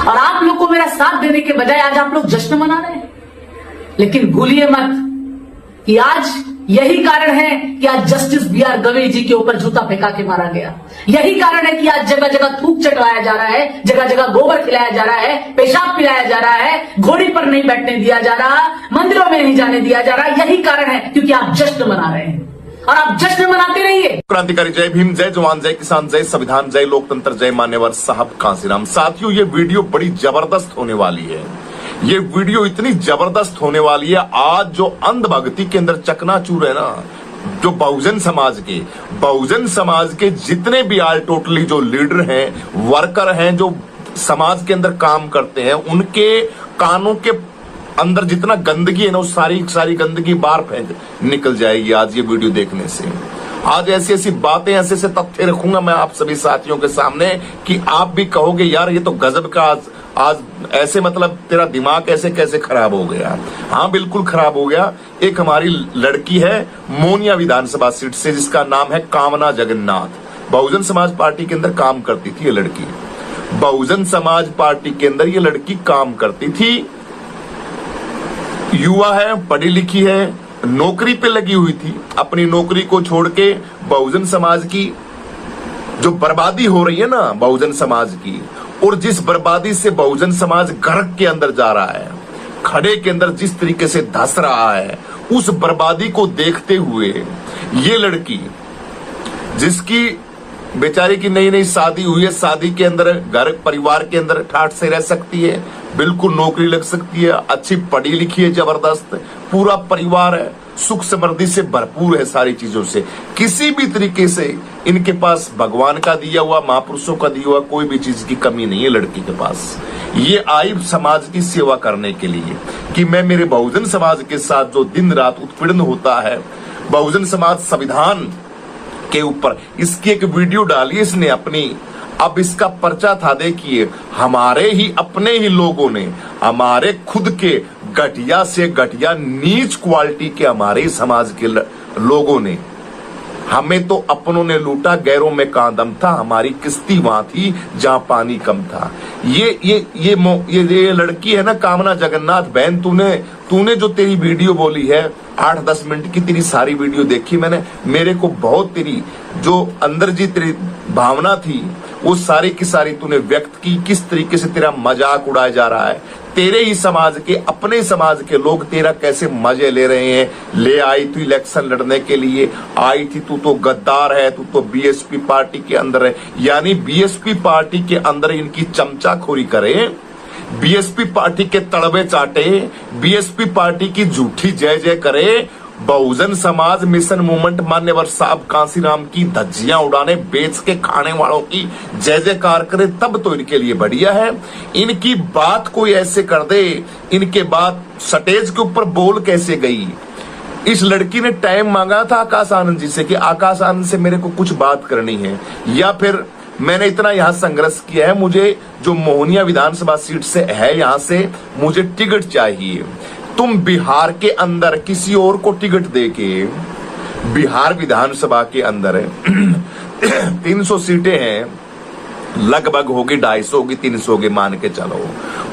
और आप लोग को मेरा साथ देने के बजाय आज आप लोग जश्न मना रहे हैं। लेकिन भूलिए मत कि आज यही कारण है कि आज जस्टिस बी.आर. गवई जी के ऊपर जूता फेंका के मारा गया। यही कारण है कि आज जगह जगह थूक चटवाया जा रहा है, जगह जगह गोबर खिलाया जा रहा है, पेशाब पिलाया जा रहा है, घोड़ी पर नहीं बैठने दिया जा रहा, मंदिरों में नहीं जाने दिया जा रहा। यही कारण है क्योंकि आप जश्न मना रहे हैं और आप जश्न मनाते रहिए। क्रांतिकारी जय भीम, जय जवान, जय किसान, जय संविधान, जय लोकतंत्र, जय मान्यवर साहब कांसीराम। साथियों, ये वीडियो बड़ी जबरदस्त होने वाली है। ये वीडियो इतनी जबरदस्त होने वाली है। आज जो अंधभक्ति के अंदर चकनाचूर है ना, जो बहुजन समाज के जितने भी आल टोटली जो लीडर हैं, वर्कर हैं, जो समाज के अंदर काम करते हैं, उनके कानों के अंदर जितना गंदगी है ना, वो सारी गंदगी बाहर फेंक निकल जाएगी आज ये वीडियो देखने से। आज ऐसी ऐसी बातें, ऐसे ऐसे तथ्य रखूंगा मैं आप सभी साथियों के सामने कि आप भी कहोगे यार ये तो गजब का आज ऐसे, मतलब तेरा दिमाग ऐसे कैसे खराब हो गया। हाँ, बिल्कुल खराब हो गया। एक हमारी लड़की है मोनिया विधानसभा सीट से, जिसका नाम है कामना जगन्नाथ। बहुजन समाज पार्टी के अंदर काम करती थी ये लड़की। बहुजन समाज पार्टी के अंदर ये लड़की काम करती थी। युवा है, पढ़ी लिखी है, नौकरी पे लगी हुई थी। अपनी नौकरी को छोड़ के बहुजन समाज की जो बर्बादी हो रही है ना बहुजन समाज की, और जिस बर्बादी से बहुजन समाज गर्क के अंदर जा रहा है, खड़े के अंदर जिस तरीके से धंस रहा है, उस बर्बादी को देखते हुए ये लड़की, जिसकी बेचारी की नई नई शादी हुई है, शादी के अंदर घर परिवार के अंदर ठाठ से रह सकती है, बिल्कुल नौकरी लग सकती है, अच्छी पढ़ी लिखी है, जबरदस्त पूरा परिवार है, सुख समृद्धि से भरपूर है, सारी चीजों से। किसी भी तरीके से इनके पास भगवान का दिया हुआ, महापुरुषों का दिया हुआ कोई भी चीज की कमी नहीं है लड़की के पास। ये आई समाज की सेवा करने के लिए कि मैं मेरे बहुजन समाज के साथ जो दिन रात उत्पीड़न होता है, बहुजन समाज संविधान के ऊपर इसकी एक वीडियो डाली इसने अपनी। अब इसका पर्चा था, देखिए, हमारे ही अपने ही लोगों ने, हमारे खुद के घटिया से घटिया नीच क्वालिटी के हमारे ही समाज के लोगों ने, हमें तो अपनों ने लूटा, गैरों में कहां दम था, हमारी किस्ती वहां थी जहां पानी कम था। ये लड़की है ना कामना जगन्नाथ, बहन, तूने जो तेरी वीडियो बोली है 8-10 मिनट की, तेरी सारी वीडियो देखी मैंने। मेरे को बहुत तेरी जो अंदर जी तेरी भावना थी वो सारी की सारी तूने व्यक्त की। किस तरीके से तेरा मजाक उड़ाया जा रहा है, तेरे ही समाज के, अपने समाज के लोग तेरा कैसे मजे ले रहे हैं। ले आई तू इलेक्शन लड़ने के लिए, आई थी, तू तो गद्दार है, तू तो बीएसपी पार्टी के अंदर है, यानी बीएसपी पार्टी के अंदर इनकी चमचाखोरी करे, बीएसपी पार्टी के तड़वे चाटे, बीएसपी पार्टी की झूठी जय जय करे, बहुजन समाज मिशन मूवमेंट मान्यवर साहब कांसीराम की धज्जियां उड़ाने, बेच के खाने वालों की जय जयकार करे, तब तो इनके लिए बढ़िया है। इनकी बात कोई ऐसे कर दे, इनके बात स्टेज के ऊपर बोल कैसे गई। इस लड़की ने टाइम मांगा था आकाश आनंद जी से कि आकाश आनंद से मेरे को कुछ बात करनी है, या फिर मैंने इतना यहां संघर्ष किया है, मुझे जो मोहनिया विधानसभा सीट से है यहां से मुझे टिकट चाहिए। तुम बिहार के अंदर किसी और को टिकट देके, बिहार विधानसभा के अंदर 300 सीटें हैं, लगभग होगी 250 होगी, 300 होगी, मान के चलो।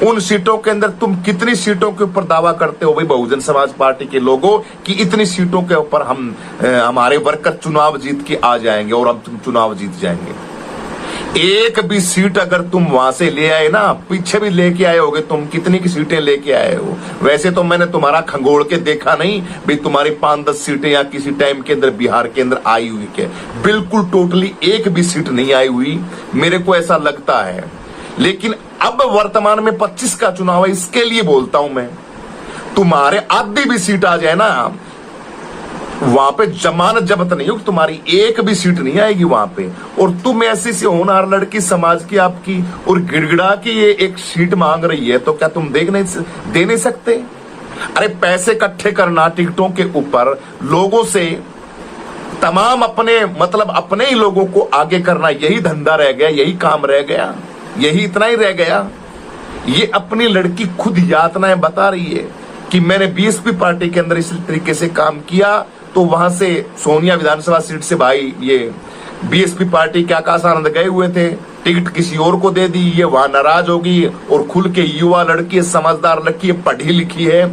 उन सीटों के अंदर तुम कितनी सीटों के ऊपर दावा करते हो भाई बहुजन समाज पार्टी के लोगों कि इतनी सीटों के ऊपर हमारे वर्कर चुनाव जीत के आ जाएंगे और हम चुनाव जीत जाएंगे। एक भी सीट अगर तुम वहां से ले आए ना, पीछे भी लेके आए होगे, तुम कितनी की सीटें लेके आए हो। वैसे तो मैंने तुम्हारा खंगोड़ के देखा नहीं भाई, तुम्हारी 5-10 सीटें या किसी टाइम के अंदर बिहार के अंदर आई हुई के, बिल्कुल टोटली एक भी सीट नहीं आई हुई, मेरे को ऐसा लगता है। लेकिन अब वर्तमान में 25 का चुनाव है, इसके लिए बोलता हूं मैं, तुम्हारे आधी भी सीट आ जाए ना, वहां पे जमानत जब्त नहीं होगी, तुम्हारी एक भी सीट नहीं आएगी वहां पे। और तुम ऐसी सी होनहार लड़की समाज की आपकी, और गिड़गिड़ा की ये एक सीट मांग रही है, तो क्या तुम दे नहीं सकते? अरे पैसे इकट्ठे करना टिकटों के ऊपर, लोगों से तमाम अपने, मतलब अपने ही लोगों को आगे करना, यही धंधा रह गया, यही काम रह गया, यही इतना ही रह गया। ये अपनी लड़की खुद यातनाएं बता रही है कि मैंने बीएसपी पार्टी के अंदर इस तरीके से काम किया, तो वहां से सोनिया विधानसभा सीट से भाई ये बीएसपी पार्टी के आकाश आनंद गए हुए थे, टिकट किसी और को दे दी, ये वहां नाराज होगी और खुल के युवा लड़की है, समझदार लड़की है, पढ़ी लिखी है,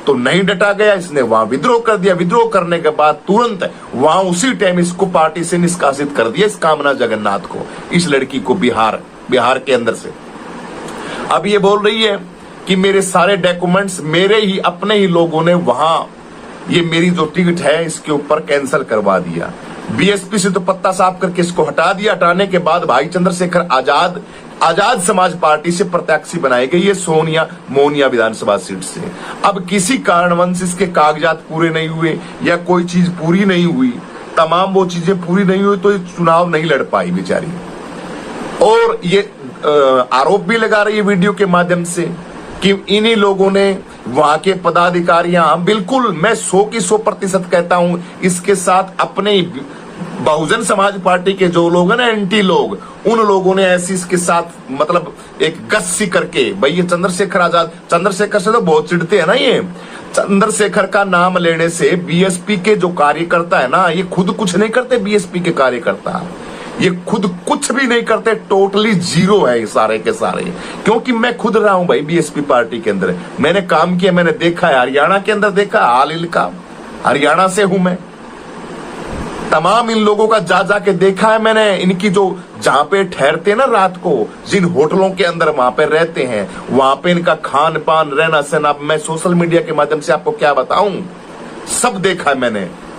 तो नहीं डटा गया, इसने वहां विद्रोह कर दिया। विद्रोह करने के बाद तुरंत वहां उसी टाइम इसको पार्टी से निष्कासित कर दिया, इस कामना जगन्नाथ को, इस लड़की को बिहार के अंदर से। अब ये बोल रही है कि मेरे सारे डॉक्यूमेंट्स मेरे ही अपने ही लोगों ने वहां ये मेरी जो टिकट है इसके ऊपर कैंसिल करवा दिया। बीएसपी से तो पत्ता साफ करके इसको हटा दिया। हटाने के बाद भाई चंद्रशेखर आजाद समाज पार्टी से प्रत्याशी बनाई गई है मोहनिया विधानसभा सीट से। अब किसी कारणवश इसके कागजात पूरे नहीं हुए या कोई चीज पूरी नहीं हुई, तमाम वो चीजें पूरी नहीं हुई, तो ये चुनाव नहीं लड़ पाई बेचारी। और ये आरोप भी लगा रही है वीडियो के माध्यम से कि इन्हीं लोगों ने वहां के पदाधिकारियां, बिल्कुल मैं 100 की 100% कहता हूं, इसके साथ अपने बहुजन समाज पार्टी के जो लोग हैं ना, एंटी लोग, उन लोगों ने ऐसी इसके साथ मतलब एक गस्सी करके, भाई ये चंद्रशेखर आजाद, चंद्रशेखर से तो बहुत चिढ़ते हैं ना ये। चंद्रशेखर का नाम लेने से बीएसपी के जो कार्यकर्ता है ना, ये खुद कुछ नहीं करते। बीएसपी के कार्यकर्ता ये खुद कुछ भी नहीं करते, टोटली जीरो है ये सारे के सारे। क्योंकि मैं खुद रहा हूं भाई बीएसपी पार्टी के अंदर, मैंने काम किया, मैंने देखा है, हरियाणा के अंदर देखा, हाल इनका हरियाणा से हूं मैं, तमाम इन लोगों का जा के देखा है मैंने। इनकी जो जहां पे ठहरते हैं ना रात को, जिन होटलों के अंदर वहां पे रहते हैं, वहां पे इनका खान पान रहना सहना, मैं सोशल मीडिया के माध्यम से आपको क्या बताऊं, सब देखा है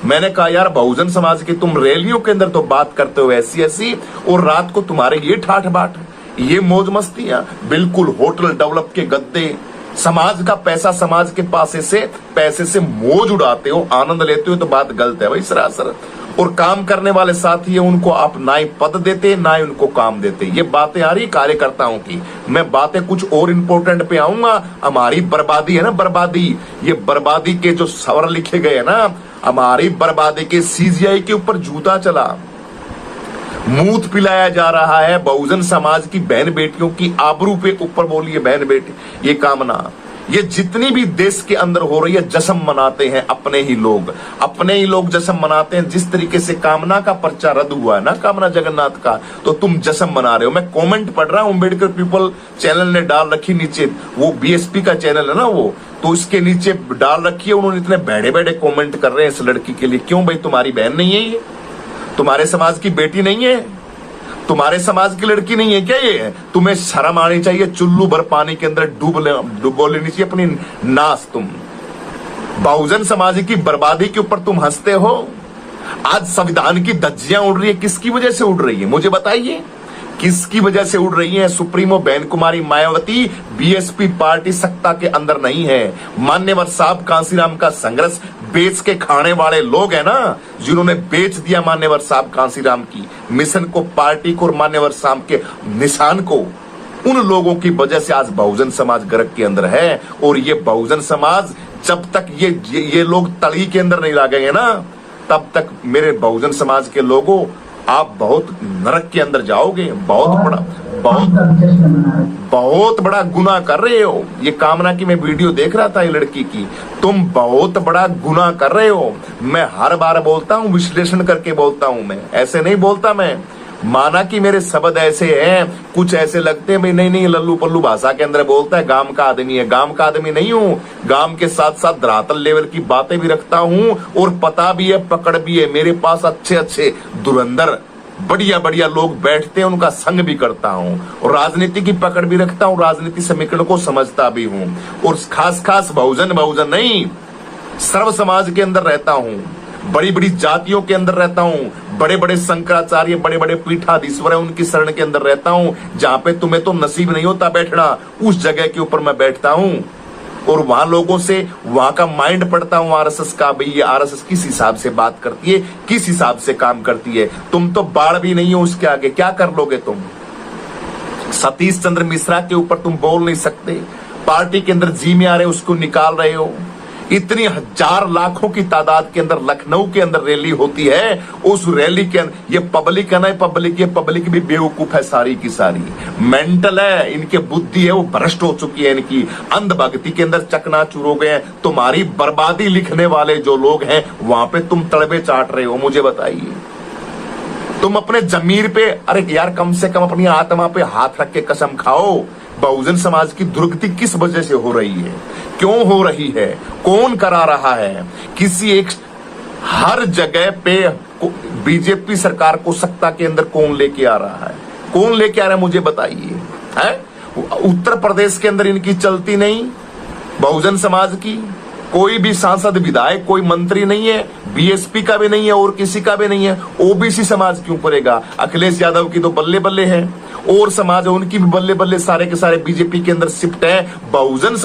मैंने कहा यार बहुजन समाज की तुम रैलियों के अंदर तो बात करते हो ऐसी और रात को तुम्हारे ये ठाठ बाट, ये मौज मस्तियां, बिल्कुल होटल डेवलप के गद्दे, समाज का पैसा समाज के पैसे से मौज उड़ाते हो, आनंद लेते हो, तो बात गलत है भाई सरासर। और काम करने वाले साथी है, उनको आप ना ही पद देते ना ही उनको काम देते। ये बातें आ रही कार्यकर्ताओं की। मैं बातें कुछ और इंपॉर्टेंट पे आऊंगा। हमारी बर्बादी है ना, बर्बादी, ये बर्बादी के जो सवर लिखे गए ना, हमारी बर्बादी के सीजीआई के ऊपर जूता चला, मूत पिलाया जा रहा है। बहुजन समाज की बहन बेटियों की आबरू पे ऊपर बोलिए बहन बेटी, ये कामना, ये जितनी भी देश के अंदर हो रही है, जश्न मनाते हैं अपने ही लोग जश्न मनाते हैं। जिस तरीके से कामना का पर्चा रद्द हुआ है ना, कामना जगन्नाथ का, तो तुम जश्न मना रहे हो। मैं कमेंट पढ़ रहा हूं, अम्बेडकर पीपल चैनल ने डाल रखी नीचे, वो बीएसपी का चैनल है ना वो, तो इसके नीचे डाल रखी है, उन्होंने इतने बड़े बड़े कमेंट कर रहे हैं इस लड़की के लिए। क्यों भाई, तुम्हारी बहन नहीं है ये? तुम्हारे समाज की बेटी नहीं है? तुम्हारे समाज की लड़की नहीं है क्या ये? तुम्हें शर्म आनी चाहिए। चुल्लू भर पानी के अंदर डूबो लेनी चाहिए अपनी नास। तुम बहुजन समाज की बर्बादी के ऊपर तुम हंसते हो। आज संविधान की धज्जियां उड़ रही है, किसकी वजह से उड़ रही है मुझे बताइए, किसकी वजह से उड़ रही है? सुप्रीमो बहन कुमारी मायावती, बीएसपी पार्टी सत्ता के अंदर नहीं है। मान्यवर साहब कांसीराम का संघर्ष बेच के खाने वाले लोग हैं ना, जिन्होंने बेच दिया मान्यवर साहब कांसीराम की मिशन को, पार्टी को और मान्यवर साहब के निशान को, उन लोगों की वजह से आज बहुजन समाज गर्क के अंदर है। और ये बहुजन समाज जब तक ये लोग तली के अंदर नहीं ला गए ना, तब तक मेरे बहुजन समाज के लोगों आप बहुत नरक के अंदर जाओगे। बहुत बड़ा गुनाह कर रहे हो। ये कामना की मैं वीडियो देख रहा था, ये लड़की की, तुम बहुत बड़ा गुनाह कर रहे हो। मैं हर बार बोलता हूँ, विश्लेषण करके बोलता हूँ, मैं ऐसे नहीं बोलता। मैं माना कि मेरे शब्द ऐसे हैं, कुछ ऐसे लगते हैं भाई नहीं लल्लू पल्लू भाषा के अंदर बोलता है, गांव का आदमी है। गांव का आदमी नहीं हूँ, गांव के साथ साथ धरातल लेवल की बातें भी रखता हूँ और पता भी है, पकड़ भी है। मेरे पास अच्छे धुरंधर बढ़िया लोग बैठते हैं, उनका संग भी करता हूँ और राजनीति की पकड़ भी रखता हूँ, राजनीति समीकरण को समझता भी हूँ। और खास बहुजन नहीं, सर्व समाज के अंदर रहता हूँ, बड़ी जातियों के अंदर रहता हूँ, बड़े शंकराचार्य, बड़े पीठाधीश्वर है, उनकी शरण के अंदर रहता हूँ। जहां पे तुम्हें तो नसीब नहीं होता बैठना, उस जगह के ऊपर मैं बैठता हूँ और वहां लोगों से वहां का माइंड पढ़ता हूँ आरएसएस का। भाई ये आरएसएस किस हिसाब से बात करती है, किस हिसाब से काम करती है। तुम तो बाढ़ भी नहीं हो, उसके आगे क्या कर लोगे तुम? सतीश चंद्र मिश्रा के ऊपर तुम बोल नहीं सकते। पार्टी के अंदर जी में आ रहे उसको निकाल रहे हो। इतनी हजार लाखों की तादाद के अंदर लखनऊ के अंदर रैली होती है, उस रैली के अंदर ये पब्लिक है ना, पब्लिक भी बेवकूफ है, सारी की सारी मेंटल है, इनके बुद्धि है वो भ्रष्ट हो चुकी है, इनकी अंधभक्ति के अंदर चकनाचूर हो गए हैं। तुम्हारी बर्बादी लिखने वाले जो लोग हैं वहां पे तुम तड़बे चाट रहे हो, मुझे बताइए। तुम अपने जमीर पे, अरे यार कम से कम अपनी आत्मा पे हाथ रख के कसम खाओ, बहुजन समाज की दुर्गति किस वजह से हो रही है, क्यों हो रही है, कौन करा रहा है? किसी एक, हर जगह पे बीजेपी सरकार को सत्ता के अंदर कौन लेके आ रहा है, कौन लेके आ रहा है मुझे बताइए, है? उत्तर प्रदेश के अंदर इनकी चलती नहीं, बहुजन समाज की कोई भी सांसद विधायक कोई मंत्री नहीं है, बीएसपी का भी नहीं है और किसी का भी नहीं है। ओबीसी समाज क्यों करेगा? अखिलेश यादव की तो बल्ले बल्ले है, और समाज है उनकी भी बल्ले बल्ले, सारे के सारे बीजेपी के अंदर शिफ्ट है। बहुजन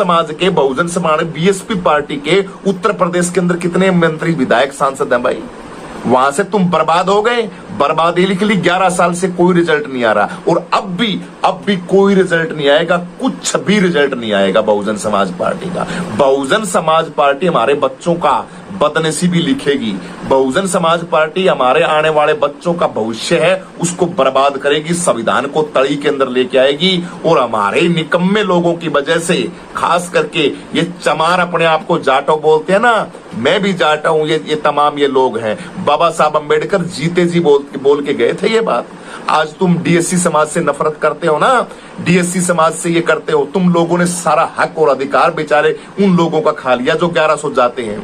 समाज बीएसपी पार्टी के उत्तर प्रदेश के अंदर कितने मंत्री विधायक सांसद हैं भाई? वहां से तुम बर्बाद हो गए, बर्बादी लिख ली। 11 साल से कोई रिजल्ट नहीं आ रहा, और अब भी कोई रिजल्ट नहीं आएगा, कुछ भी रिजल्ट नहीं आएगा बहुजन समाज पार्टी का। बहुजन समाज पार्टी हमारे बच्चों का बदनसीबी लिखेगी, बहुजन समाज पार्टी हमारे आने वाले बच्चों का भविष्य है, उसको बर्बाद करेगी, संविधान को तड़ी के अंदर लेके आएगी। और हमारे निकम्मे लोगों की वजह से, खास करके ये चमार अपने आप को जाटो बोलते हैं ना, मैं भी जाटा हूं, ये तमाम ये लोग हैं। बाबा साहब अंबेडकर जीते जी बोल के गए थे ये बात। आज तुम डीएससी समाज से नफरत करते हो ना, डीएससी समाज से ये करते हो, तुम लोगों ने सारा हक और अधिकार बेचारे उन लोगों का खा लिया जो 1100 जाते हैं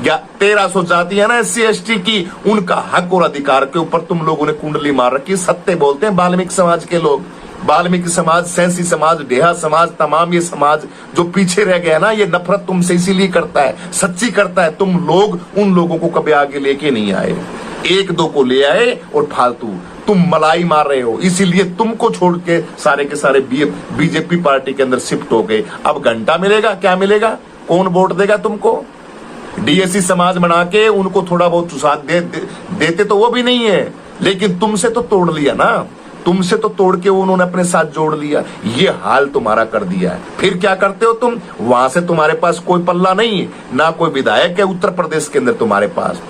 या 1300 जाति है ना एससी एसटी की, उनका हक और अधिकार के ऊपर तुम लोगों ने कुंडली मार रखी। सत्य बोलते हैं वाल्मीकि समाज के लोग, वाल्मीकि समाज, सैंसी समाज, डेहा समाज, तमाम ये समाज जो पीछे रह गया ना, ये नफरत तुमसे इसीलिए करता है, सच्ची करता है। तुम लोग उन लोगों को कभी आगे लेके नहीं आए, एक दो को ले आए और फालतू तुम मलाई मार रहे हो, इसीलिए तुमको छोड़ के सारे के सारे बीजेपी पार्टी के अंदर शिफ्ट हो गए। अब घंटा मिलेगा, क्या मिलेगा, कौन वोट देगा तुमको? डीएससी समाज बना के उनको थोड़ा बहुत सुसाद देते तो वो भी नहीं है, लेकिन तुमसे तो तोड़ लिया ना, तुमसे तो तोड़ के उन्होंने अपने साथ जोड़ लिया। ये हाल तुम्हारा कर दिया है। फिर क्या करते हो तुम? वहां से तुम्हारे पास कोई पल्ला नहीं है, ना कोई विधायक है उत्तर प्रदेश के अंदर तुम्हारे पास,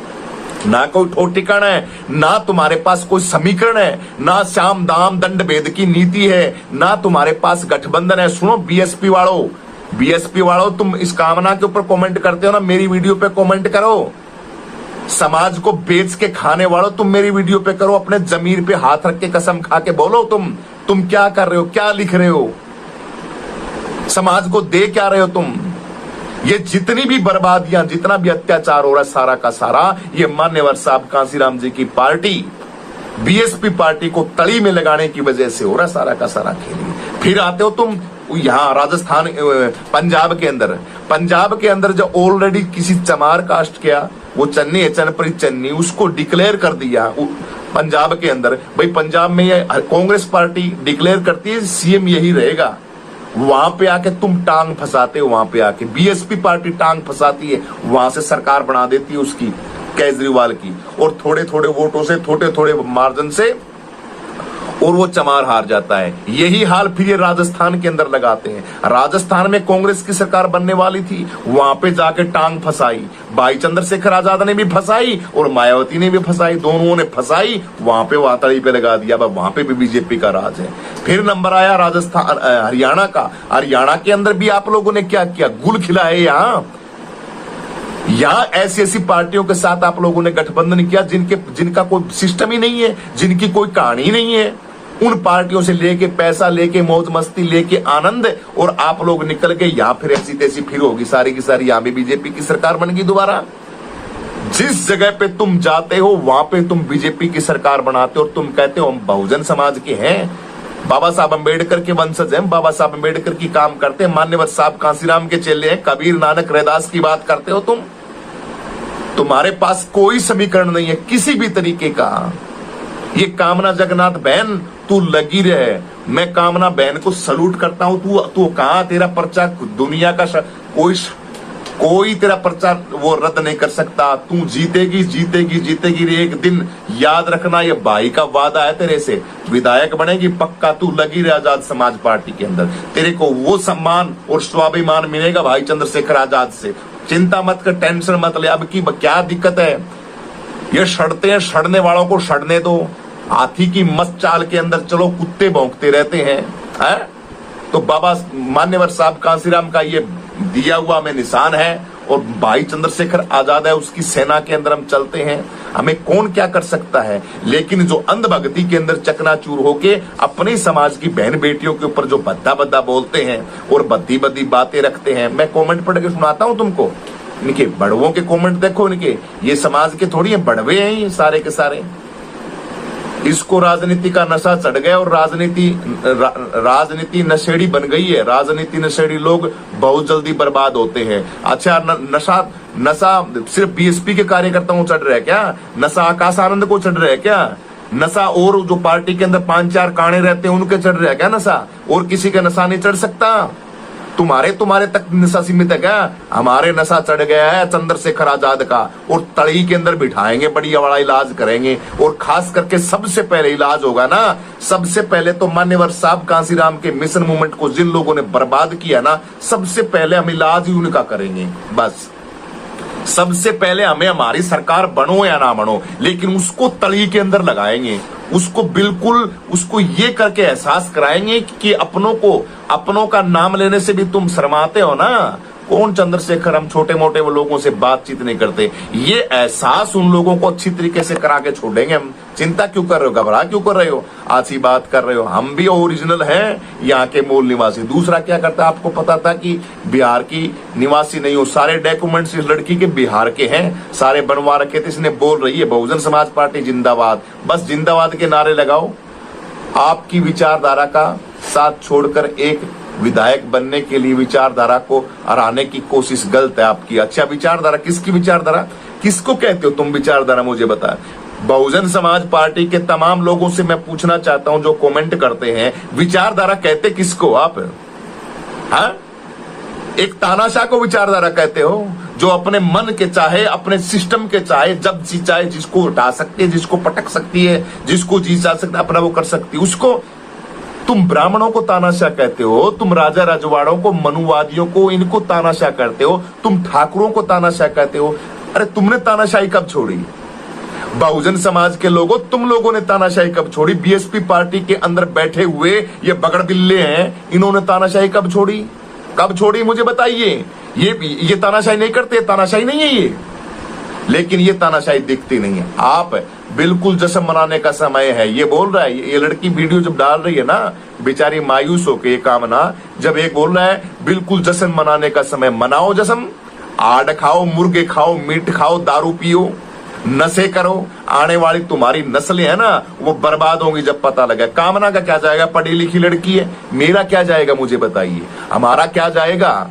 ना कोई ठोर ठिकाना है, ना तुम्हारे पास कोई समीकरण है, ना श्याम दाम दंड भेद की नीति है, ना तुम्हारे पास गठबंधन है। सुनो बीएसपी वालों, तुम इस कामना के ऊपर कमेंट करते हो ना, मेरी वीडियो पे कमेंट करो। समाज को बेच के खाने वालों, तुम मेरी वीडियो पे करो, अपने जमीर पे हाथ रख के कसम खा के बोलो तुम क्या कर रहे हो, क्या लिख रहे हो, समाज को दे क्या रहे हो तुम? ये जितनी भी बर्बादियां, जितना भी अत्याचार हो रहा है, सारा का सारा ये मान्यवर साहब कांसीराम जी की पार्टी, बीएसपी पार्टी को तली में लगाने की वजह से हो रहा है सारा का सारा खेल। फिर आते हो तुम यहाँ राजस्थान, पंजाब के अंदर जो ऑलरेडी किसी चमार कास्ट किया, वो चन्नी है, चनप्रीत चन्नी, उसको डिक्लेयर कर दिया पंजाब के अंदर। भाई पंजाब में ये कांग्रेस पार्टी डिक्लेयर करती है सीएम यही रहेगा, वहां पे आके तुम टांग फंसाते हो, वहां पे आके बीएसपी पार्टी टांग फंसाती है, वहां से सरकार बना देती है उसकी, केजरीवाल की, और थोड़े थोड़े वोटों से, थोड़े थोड़े मार्जिन से, और वो चमार हार जाता है। यही हाल फिर ये राजस्थान के अंदर लगाते हैं। राजस्थान में कांग्रेस की सरकार बनने वाली थी, वहां पे जाके टांग फंसाई, भाई चंद्रशेखर आजाद ने भी फंसाई और मायावती ने भी फंसाई, दोनों ने फंसाई, वहां पे वातड़ी पे लगा दिया। वहां पे भी बीजेपी का राज है। फिर नंबर आया राजस्थान, हरियाणा का। हरियाणा के अंदर भी आप लोगों ने क्या किया, गुल खिलाए। यहां ऐसी ऐसी पार्टियों के साथ आप लोगों ने गठबंधन किया जिनका कोई सिस्टम ही नहीं है, जिनकी कोई कहानी ही नहीं है। उन पार्टियों से लेके पैसा लेके, मौज मस्ती लेके, आनंद, और आप लोग निकल गए। यहां फिर ऐसी तैसी फिर होगी सारी की सारी, यहां भी बीजेपी की सरकार बन गई दोबारा। जिस जगह पे तुम जाते हो वहां पे तुम बीजेपी की सरकार बनाते हो, और तुम कहते हो हम बहुजन समाज के हैं, बाबा साहब अंबेडकर के वंशज हैं, बाबा साहब अंबेडकर की काम करते हैं, मान्यवर साहब कांसीराम के चेले हैं, कबीर नानक रैदास की बात करते हो तुम। तुम्हारे पास कोई समीकरण नहीं है किसी भी तरीके का। ये कामना जगन्नाथ बहन, तू लगी रहे, मैं कामना बहन को सलूट करता हूं। तू कहां, तेरा पर्चा दुनिया का कोई तेरा पर्चा वो रद्द नहीं कर सकता। तू जीतेगी जीतेगी जीतेगी रे एक दिन। याद रखना, ये भाई का वादा है तेरे से, विधायक बनेगी पक्का। तू लगी रहे आजाद समाज पार्टी के अंदर, तेरे को वो सम्मान और स्वाभिमान मिलेगा भाई चंद्रशेखर आजाद से। चिंता मत कर, टेंशन मत ले। अब की क्या दिक्कत है, ये सड़ते हैं, सड़ने वालों को सड़ने दो। हाथी की मस्त चाल के अंदर चलो, कुत्ते भौंकते रहते हैं, है? तो बाबा मान्यवर साहब कांसीराम का ये दिया हुआ में निशान है, और भाई चंद्रशेखर आजाद है, उसकी सेना के अंदर हम चलते हैं, हमें कौन क्या कर सकता है। लेकिन जो अंधभक्ति के अंदर चकनाचूर होके अपने समाज की बहन बेटियों के ऊपर जो भद्दा भद्दा बोलते हैं और बद्दी बद्दी बातें रखते हैं, मैं कमेंट पढ़ के सुनाता हूं तुमको। इनके बड़वों के कमेंट देखो, इनके ये समाज के थोड़ी है, बड़वे हैं ये सारे के सारे। इसको राजनीति का नशा चढ़ गया और राजनीति नशेड़ी बन गई है। राजनीति नशेड़ी लोग बहुत जल्दी बर्बाद होते हैं। अच्छा, नशा सिर्फ बीएसपी के कार्यकर्ताओं को चढ़ रहा है क्या? नशा आकाश आनंद को चढ़ रहा है क्या? नशा और जो पार्टी के अंदर 5-4 काणे रहते हैं उनके चढ़ रहा है क्या नशा? और किसी का नशा नहीं चढ़ सकता? तुम्हारे तक नशा सीमित है क्या? हमारे नशा चढ़ गया है चंद्रशेखर आजाद का, और तड़ी के अंदर बिठाएंगे, बढ़िया बड़ा इलाज करेंगे। और खास करके सबसे पहले इलाज होगा ना, सबसे पहले तो मान्यवर साहब कांसीराम के मिशन मूवमेंट को जिन लोगों ने बर्बाद किया ना, सबसे पहले हम इलाज ही उनका करेंगे। बस सबसे पहले हमें हमारी सरकार बनो या ना बनो, लेकिन उसको तड़ी के अंदर लगाएंगे, उसको बिल्कुल उसको ये करके एहसास कराएंगे कि अपनों का नाम लेने से भी तुम शर्माते हो ना। कौन चंद्रशेखर, हम छोटे मोटे वो लोगों से बातचीत नहीं करते। ये एहसास उन लोगों को अच्छी तरीके से करा के छोड़ेंगे हम। चिंता क्यों कर रहे हो, घबरा क्यों कर रहे हो, आसी बात कर रहे हो? हम भी ओरिजिनल हैं, यहाँ के मूल निवासी। दूसरा क्या करता है, आपको पता था कि बिहार की निवासी नहीं हो, सारे डॉक्यूमेंट्स इस लड़की के बिहार के हैं, सारे बनवा रखे थे। इसने बोल रही है बहुजन समाज पार्टी जिंदाबाद, बस जिंदाबाद के नारे लगाओ। आपकी विचारधारा का साथ छोड़कर एक विधायक बनने के लिए विचारधारा को हराने की कोशिश गलत है आपकी। अच्छा, विचारधारा किसकी विचारधारा, किसको कहते हो तुम विचारधारा, मुझे बता। बहुजन समाज पार्टी के तमाम लोगों से मैं पूछना चाहता हूं जो कमेंट करते हैं, विचारधारा कहते किसको आप? हाँ, एक तानाशाह को विचारधारा कहते हो, जो अपने मन के चाहे, अपने सिस्टम के चाहे, जब जी चाहे जिसको उठा सकती है, जिसको पटक सकती है, जिसको जी चाह सकता है अपना वो कर सकती है, उसको तुम ब्राह्मणों को तानाशाह कहते हो, तुम राजा राजवाड़ों को, मनुवादियों को, इनको तानाशाह कहते हो, तुम ठाकुरों को तानाशाह कहते हो। अरे तुमने तानाशाही कब छोड़ी? बहुजन समाज के लोगों, तुम लोगों ने तानाशाही कब छोड़ी? बीएसपी पार्टी के अंदर बैठे हुए ये बगड़ बिल्ले हैं, इन्होंने तानाशाही कब छोड़ी? कब छोड़ी मुझे बताइए। ये तानाशाही नहीं करते, तानाशाही नहीं है ये, लेकिन ये तानाशाही दिखती नहीं है। आप बिल्कुल जश्न मनाने का समय है, ये बोल रहा है। ये लड़की वीडियो जब डाल रही है ना, बेचारी मायूस होके, ये कामना जब एक बोल रहा है बिल्कुल जश्न मनाने का समय, मनाओ जश्न, आड़ खाओ, मुर्गे खाओ, मीट खाओ, दारू पियो, नशे करो। आने वाली तुम्हारी नस्लें है ना, वो बर्बाद होंगी जब पता लगा। कामना का क्या जाएगा, पढ़ी लिखी लड़की है, मेरा क्या जाएगा मुझे बताइए, हमारा क्या जाएगा?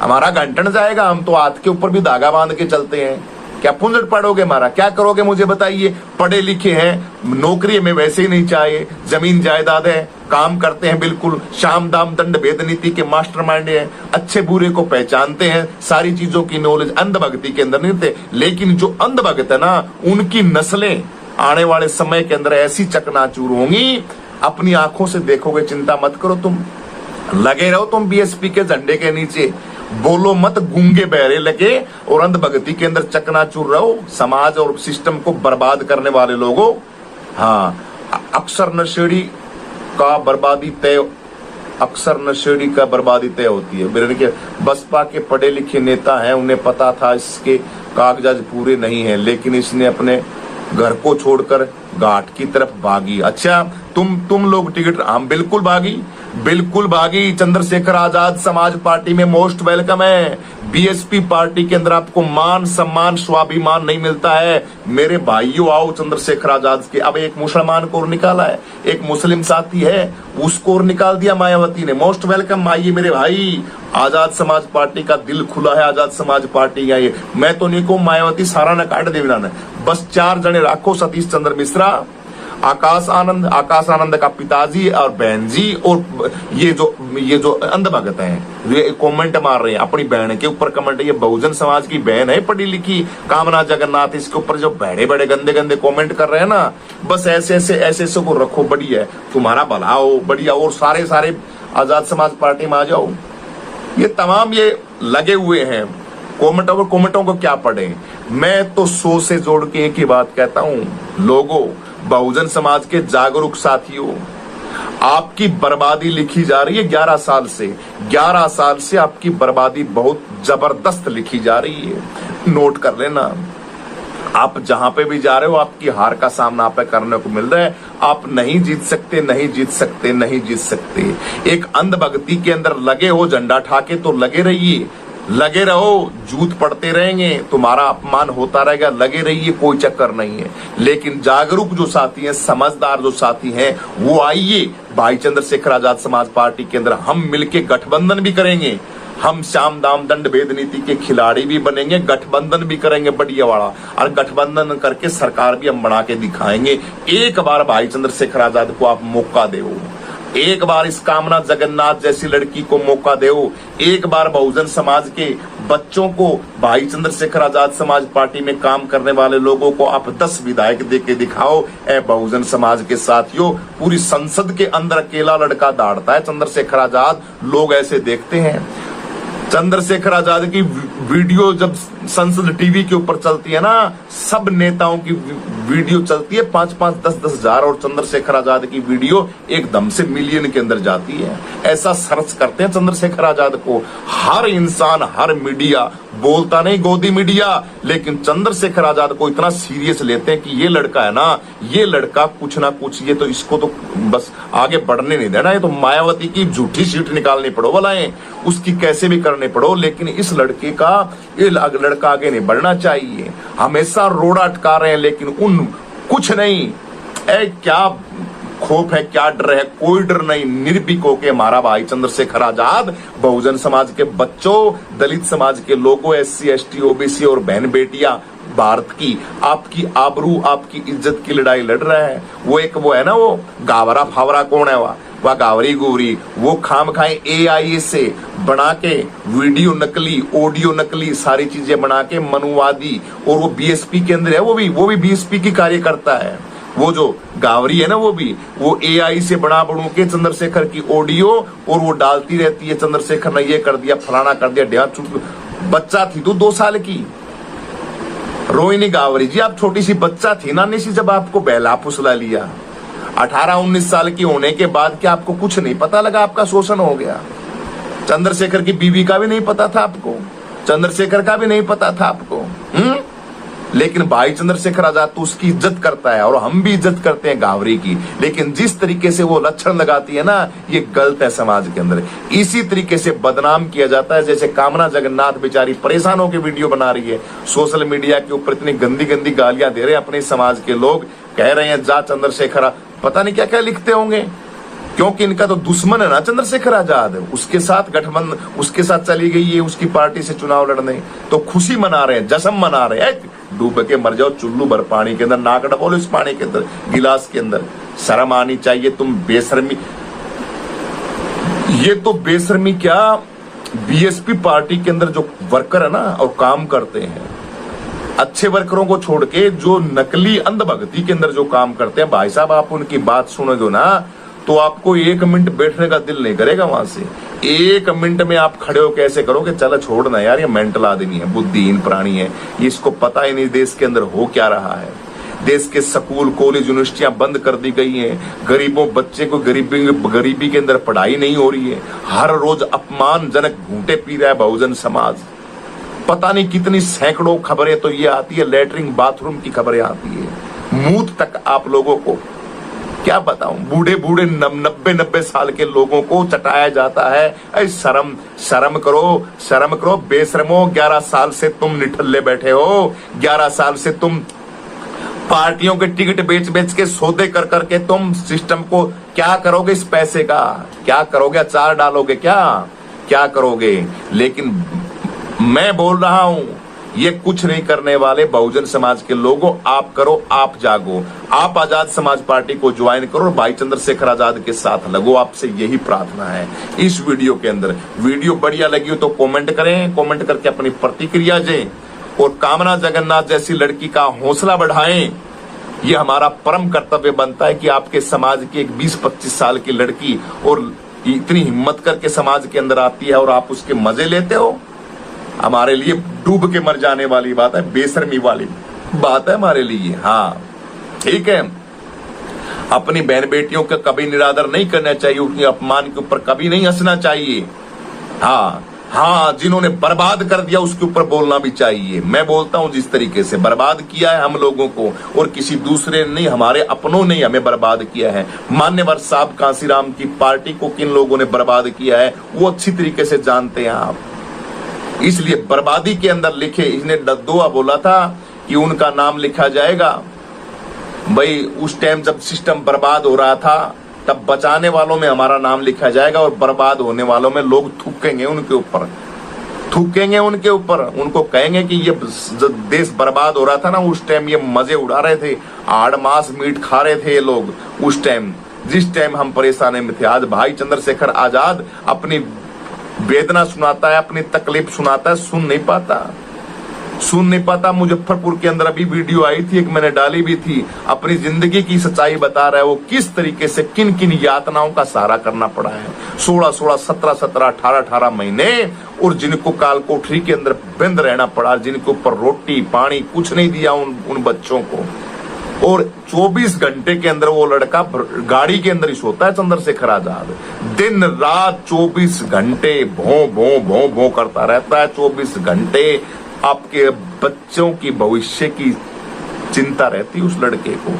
हमारा घंटन जाएगा। हम तो हाथ के ऊपर भी धागा बांध के चलते हैं। क्या पुंजट पढ़ोगे हमारा, क्या करोगे मुझे बताइए? पढ़े लिखे हैं, नौकरी में वैसे ही नहीं चाहिए, जमीन जायदाद है, काम करते हैं, बिल्कुल शाम दाम दंड भेद नीति के मास्टरमाइंड है, अच्छे बुरे को पहचानते हैं, सारी चीजों की नॉलेज अंधभक्ति के अंदर नहीं थे। लेकिन जो अंधभक्त है ना, उनकी नस्लें आने वाले समय के अंदर ऐसी चकनाचूर होंगी, अपनी आंखों से देखोगे। चिंता मत करो, तुम लगे रहो, तुम बीएसपी के झंडे के नीचे, बोलो मत, गूंगे बहरे लगे और अंधभक्ति के अंदर चकनाचूर रहो। समाज और सिस्टम को बर्बाद करने वाले लोगों, हाँ, अक्सर नशेड़ी का बर्बादी तय होती है। मेरे के बसपा के पढ़े लिखे नेता हैं, उन्हें पता था इसके कागजात पूरे नहीं है, लेकिन इसने अपने घर को छोड़कर घाट की तरफ भागी। अच्छा, तुम लोग टिकट, हम बिल्कुल भागी। चंद्रशेखर आजाद समाज पार्टी में मोस्ट वेलकम है। बीएसपी पार्टी के अंदर आपको मान सम्मान स्वाभिमान नहीं मिलता है। मेरे भाइयों, आओ चंद्रशेखर आजाद के। अब एक मुसलमान को और निकाला है, एक मुस्लिम साथी है, उसको और निकाल दिया मायावती ने। मोस्ट वेलकम, आइए मेरे भाई। आजाद समाज पार्टी का दिल खुला है, आजाद समाज पार्टी का। ये मैं तो नहीं कहूं मायावती सारा न काट देना ने, बस 4 जने राखो, सतीश चंद्र मिश्रा, आकाश आनंद का पिताजी और बहन जी, और ये जो अंधभक्त हैं, ये कमेंट मार रहे हैं अपनी बहन के ऊपर कमेंट। ये बहुजन समाज की बहन है, पढ़ी लिखी, कामना जगन्नाथ, इसके ऊपर जो बड़े गंदे कमेंट कर रहे हैं ना, बस ऐसे को रखो, बढ़िया, तुम्हारा भला हो, बढ़िया। और सारे आजाद समाज पार्टी में आ जाओ। ये तमाम ये लगे हुए हैं कमेंटों को क्या पढ़े। मैं तो 100 से जोड़ के एक ही बात कहता हूं, लोगों, बहुजन समाज के जागरूक साथियों, आपकी बर्बादी लिखी जा रही है 11 साल से। 11 साल से आपकी बर्बादी बहुत जबरदस्त लिखी जा रही है। नोट कर लेना, आप जहां पे भी जा रहे हो आपकी हार का सामना आप करने को मिल रहा है। आप नहीं जीत सकते, नहीं जीत सकते, नहीं जीत सकते। एक अंधभक्ति के अंदर लगे हो, झंडा ठाके तो लगे रहिए, लगे रहो, जूत पड़ते रहेंगे, तुम्हारा अपमान होता रहेगा, लगे रहिए, कोई चक्कर नहीं है। लेकिन जागरूक जो साथी हैं, समझदार जो साथी हैं, वो आइए भाई चंद्रशेखर आजाद समाज पार्टी के अंदर हम मिलके गठबंधन भी करेंगे। हम श्याम दाम दंड भेद नीति के खिलाड़ी भी बनेंगे, गठबंधन भी करेंगे बढ़िया वाला, और गठबंधन करके सरकार भी हम बना के दिखाएंगे। एक बार भाई चंद्रशेखर आजाद को आप मौका दो, एक बार इस कामना जगन्नाथ जैसी लड़की को मौका दो, एक बार बहुजन समाज के बच्चों को, भाई चंद्रशेखर आजाद समाज पार्टी में काम करने वाले लोगों को आप 10 विधायक दे के दिखाओ। ए बहुजन समाज के साथियों, पूरी संसद के अंदर अकेला लड़का दौड़ता है चंद्रशेखर आजाद, लोग ऐसे देखते हैं। चंद्रशेखर आजाद की वीडियो जब संसद टीवी के ऊपर चलती है ना, सब नेताओं की वीडियो चलती है 5-5, 10-10 हजार, और चंद्रशेखर आजाद की वीडियो एकदम से मिलियन के अंदर जाती है। ऐसा सर्च करते हैं चंद्रशेखर आजाद को हर इंसान, हर मीडिया, बोलता नहीं गोदी मीडिया, लेकिन चंद्रशेखर आजाद को इतना सीरियस लेते हैं कि ये लड़का है ना, ये लड़का कुछ ना कुछ, ये तो इसको तो बस आगे बढ़ने नहीं देना, ये तो मायावती की झूठी सीट निकालनी पड़ो भलाएं, उसकी कैसे भी करने पड़ो, लेकिन इस लड़के का, ये लड़का आगे नहीं बढ़ना चाहिए। हमेशा रोड़ा अटका रहे हैं, लेकिन उन कुछ नहीं, क्या खौफ है, क्या डर है, कोई डर नहीं। निर्भीक होके हमारा भाई चंद्रशेखर आजाद बहुजन समाज के बच्चों, दलित समाज के लोगों, SC ST OBC और बहन बेटियां, भारत की आपकी आबरू, आपकी इज्जत की लड़ाई लड़ रहा है। वो एक वो है ना, वो गावरा फावरा कौन है, वह गावरी गोरी, वो खाम खाए AI से बना के वीडियो नकली, ऑडियो नकली, सारी चीजें बना के मनुवादी, और वो BSP के अंदर है, वो भी BSP की कार्य करता है। वो जो गावरी है ना, वो AI से बना बनू के चंद्रशेखर की ऑडियो, और वो डालती रहती है, चंद्रशेखर ने ये कर दिया, फलाना कर दिया, ढेर छुट। बच्चा थी तू 2 साल की, रोहिणी गावरी जी, आप छोटी सी बच्चा थी नानी सी, जब आपको बहला फुसला लिया। 18-19 साल की होने के बाद क्या आपको कुछ नहीं पता लगा, आपका शोषण हो गया। चंद्रशेखर की बीवी का भी नहीं पता था आपको, चंद्रशेखर का भी नहीं पता था आपको। लेकिन भाई चंद्रशेखर आजाद तो उसकी इज्जत करता है, और हम भी इज्जत करते हैं गावरी की, लेकिन जिस तरीके से वो लक्षण लगाती है ना, ये गलत है समाज के अंदर। इसी तरीके से बदनाम किया जाता है, जैसे कामना जगन्नाथ बेचारी परेशान होकर वीडियो बना रही है, सोशल मीडिया के ऊपर इतनी गंदी गंदी गालियां दे रहे हैं अपने समाज के लोग, कह रहे हैं जा चंद्रशेखर, पता नहीं क्या क्या लिखते होंगे, क्योंकि इनका तो दुश्मन है ना चंद्रशेखर आजाद, उसके साथ गठबंधन, उसके साथ चली गई है उसकी पार्टी से चुनाव लड़ने, तो खुशी मना रहे हैं, जश्न मना रहे हैं। डूब के मर जाओ चुल्लू भर पानी के अंदर, नाक डबोलो इस पानी के अंदर, गिलास के अंदर। शर्म आनी चाहिए, तुम बेशर्मी, ये तो बेशर्मी क्या, BSP पार्टी के अंदर जो वर्कर है ना और काम करते हैं, अच्छे वर्करों को छोड़ के जो नकली अंधभक्ति के अंदर जो काम करते हैं, भाई साहब आप उनकी बात सुनोगे ना तो आपको 1 मिनट बैठने का दिल नहीं करेगा वहां से। 1 मिनट में आप खड़े हो कैसे करोगे, चलो छोड़ना यार, ये मेंटल आदमी है, बुद्धिहीन प्राणी है, इसको पता ही नहीं देश के अंदर हो क्या रहा है। देश के स्कूल कॉलेज यूनिवर्सिटियां बंद कर दी गई हैं, गरीबों बच्चे को गरीबी के अंदर पढ़ाई नहीं हो रही है, हर रोज अपमानजनक घूंटे पी रहा है बहुजन समाज। पता नहीं कितनी सैकड़ों खबरें तो ये आती है, लेटरिन बाथरूम की खबरें आती है, मूत तक आप लोगों को क्या बताऊं, बूढ़े 90 साल के लोगों को चटाया जाता है। ऐ शर्म करो बेशरमो, 11 साल से तुम निठल्ले बैठे हो, 11 साल से तुम पार्टियों के टिकट बेच के सौदे कर के तुम सिस्टम को क्या करोगे, इस पैसे का क्या करोगे, अचार डालोगे क्या करोगे। लेकिन मैं बोल रहा हूं, ये कुछ नहीं करने वाले बहुजन समाज के लोगों, आप करो, आप जागो, आप आजाद समाज पार्टी को ज्वाइन करो और भाई चंद्रशेखर आजाद के साथ लगो, आपसे यही प्रार्थना है। इस वीडियो के अंदर वीडियो बढ़िया लगी हो तो कमेंट करें, कमेंट करके अपनी प्रतिक्रिया दें, और कामना जगन्नाथ जैसी लड़की का हौसला बढ़ाएं। ये हमारा परम कर्तव्य बनता है कि आपके समाज की एक 20-25 साल की लड़की और इतनी हिम्मत करके समाज के अंदर आती है और आप उसके मजे लेते हो, हमारे लिए डूब के मर जाने वाली बात है, बेशर्मी वाली बात है हमारे लिए। हाँ ठीक है, अपनी बहन बेटियों का कभी निरादर नहीं करना चाहिए, उनके अपमान के ऊपर कभी नहीं हंसना चाहिए। हाँ, जिन्होंने बर्बाद कर दिया उसके ऊपर बोलना भी चाहिए। मैं बोलता हूं जिस तरीके से बर्बाद किया है हम लोगों को, और किसी दूसरे ने नहीं, हमारे अपनों ने हमें बर्बाद किया है। मान्यवर साहब कांसीराम की पार्टी को किन लोगों ने बर्बाद किया है वो अच्छी तरीके से जानते हैं आप। इसलिए बर्बादी के अंदर लिखे, इसने दुआ बोला था कि उनका नाम लिखा जाएगा। भाई उस टाइम जब सिस्टम बर्बाद हो रहा था तब बचाने वालों में हमारा नाम लिखा जाएगा, और बर्बाद होने वालों में लोग थूकेंगे उनके ऊपर, उनको कहेंगे कि ये जब देश बर्बाद हो रहा था ना उस टाइम ये मजे उड़ा रहे थे, आड़ मास मीट खा रहे थे ये लोग उस टाइम, जिस टाइम हम परेशानी में थे। आज भाई चंद्रशेखर आजाद अपनी वेदना सुनाता है, अपनी तकलीफ सुनाता है, सुन नहीं पाता। मुजफ्फरपुर के अंदर अभी वीडियो आई थी, एक मैंने डाली भी थी, अपनी जिंदगी की सच्चाई बता रहा है वो किस तरीके से किन किन यातनाओं का सहारा करना पड़ा है। 16 17 18 महीने, और जिनको काल कोठरी के अंदर बंद रहना पड़ा, जिनके ऊपर रोटी पानी कुछ नहीं दिया उन बच्चों को, और 24 घंटे के अंदर वो लड़का गाड़ी के अंदर ही सोता है चंद्रशेखर आजाद, दिन रात 24 घंटे भों करता रहता है। 24 घंटे आपके बच्चों की भविष्य की चिंता रहती उस लड़के को।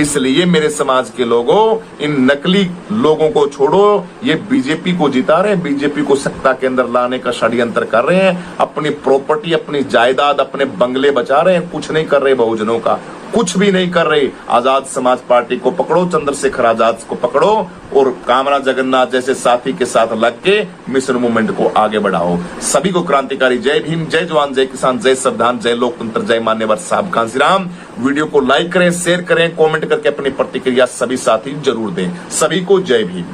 इसलिए मेरे समाज के लोगों, इन नकली लोगों को छोड़ो, ये बीजेपी को जिता रहे, बीजेपी को सत्ता के अंदर लाने का षड्यंत्र कर रहे हैं, अपनी प्रॉपर्टी, अपनी जायदाद, अपने बंगले बचा रहे हैं, कुछ नहीं कर रहे बहुजनों का, कुछ भी नहीं कर रहे। आजाद समाज पार्टी को पकड़ो, चंद्रशेखर आजाद को पकड़ो, और कामरा जगन्नाथ जैसे साथी के साथ लग के मिशन मूवमेंट को आगे बढ़ाओ। सभी को क्रांतिकारी जय भीम, जय जवान, जय किसान, जय संविधान, जय लोकतंत्र, जय मान्यवर साहब कांसीराम। वीडियो को लाइक करें, शेयर करें, कमेंट करके अपनी प्रतिक्रिया सभी साथी जरूर दें। सभी को जय भीम।